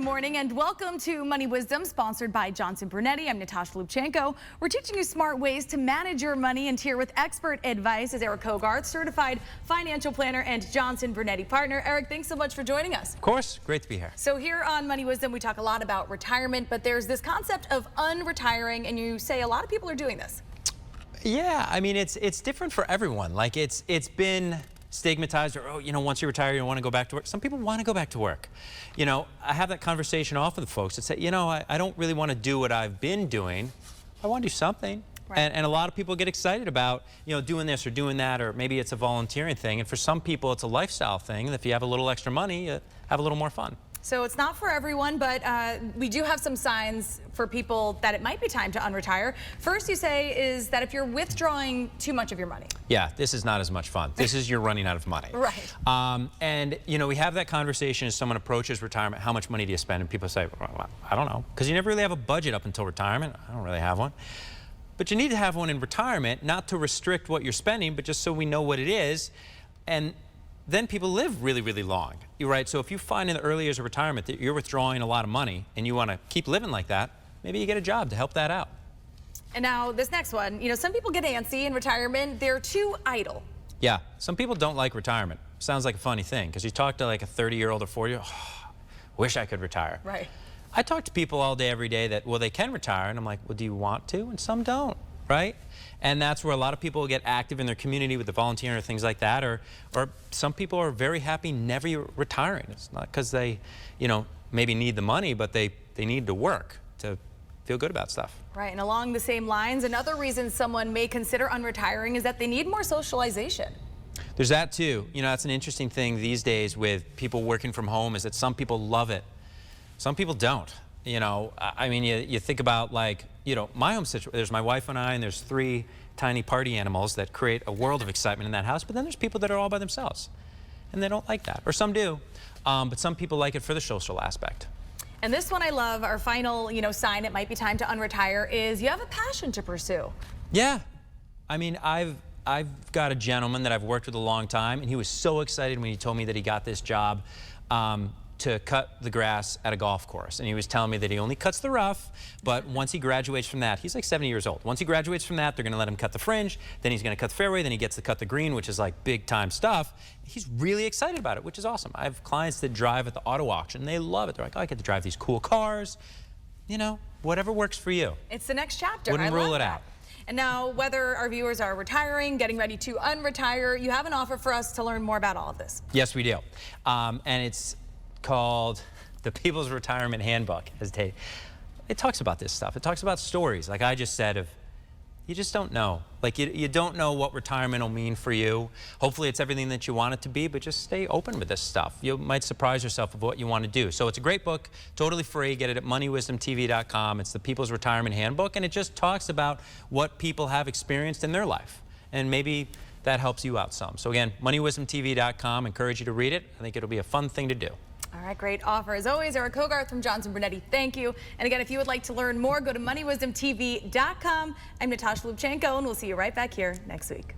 morning and welcome to Money Wisdom, sponsored by Johnson Brunetti. I'm Natasha Lubchenko. We're teaching you smart ways to manage your money, and here with expert advice is Eric Hogarth, certified financial planner and Johnson Brunetti partner. Eric, thanks so much for joining us. Of course, great to be here. So here on Money Wisdom, we talk a lot about retirement, but there's this concept of unretiring, and you say a lot of people are doing this. Yeah, I mean, it's different for everyone. Like it's been stigmatized, or, oh, you know, once you retire, you don't want to go back to work. Some people want to go back to work. You know, I have that conversation often with folks that say, you know, I don't really want to do what I've been doing. I want to do something. Right. And a lot of people get excited about, you know, doing this or doing that, or maybe it's a volunteering thing. And for some people, it's a lifestyle thing. And if you have a little extra money, you have a little more fun. So it's not for everyone, but we do have some signs for people that it might be time to unretire. First, you say, is that if you're withdrawing too much of your money. Yeah, this is not as much fun. This is you're running out of money. Right. And, you know, we have that conversation as someone approaches retirement. How much money do you spend? And people say, well, I don't know. Because you never really have a budget up until retirement. I don't really have one. But you need to have one in retirement, not to restrict what you're spending, but just so we know what it is. And then people live really, really long. You're right. So if you find in the early years of retirement that you're withdrawing a lot of money and you want to keep living like that, maybe you get a job to help that out. And now this next one, you know, some people get antsy in retirement. They're too idle. Yeah. Some people don't like retirement. Sounds like a funny thing, because you talk to like a 30-year-old or 40-year-old, oh, wish I could retire. Right. I talk to people all day, every day that, well, they can retire. And I'm like, well, do you want to? And some don't, right? And that's where a lot of people get active in their community with the volunteering or things like that. Or some people are very happy never retiring. It's not because they, you know, maybe need the money, but they need to work to feel good about stuff. Right, and along the same lines, another reason someone may consider unretiring is that they need more socialization. There's that too. You know, that's an interesting thing these days with people working from home, is that some people love it. Some people don't. You know, I mean, you think about, like, you know, my home situation. There's my wife and I, and there's 3 tiny party animals that create a world of excitement in that house. But then there's people that are all by themselves, and they don't like that. Or some do, but some people like it for the social aspect. And this one I love. Our final, you know, sign it might be time to unretire is you have a passion to pursue. Yeah, I mean, I've got a gentleman that I've worked with a long time, and he was so excited when he told me that he got this job. To cut the grass at a golf course. And he was telling me that he only cuts the rough, but once he graduates from that, he's like 70 years old. Once he graduates from that, they're gonna let him cut the fringe, then he's gonna cut the fairway, then he gets to cut the green, which is like big time stuff. He's really excited about it, which is awesome. I have clients that drive at the auto auction, they love it. They're like, oh, I get to drive these cool cars. You know, whatever works for you. It's the next chapter. Wouldn't rule it out. And now, whether our viewers are retiring, getting ready to unretire, you have an offer for us to learn more about all of this. Yes, we do. And it's called the People's Retirement Handbook. It talks about this stuff. It talks about stories, like I just said, of you just don't know. Like you don't know what retirement will mean for you. Hopefully it's everything that you want it to be, but just stay open with this stuff. You might surprise yourself of what you want to do. So it's a great book, totally free. Get it at moneywisdomtv.com. It's the People's Retirement Handbook, and it just talks about what people have experienced in their life. And maybe that helps you out some. So again, moneywisdomtv.com. Encourage you to read it. I think it'll be a fun thing to do. All right, great offer. As always, Eric Hogarth from Johnson Brunetti, thank you. And again, if you would like to learn more, go to moneywisdomtv.com. I'm Natasha Lubchenko, and we'll see you right back here next week.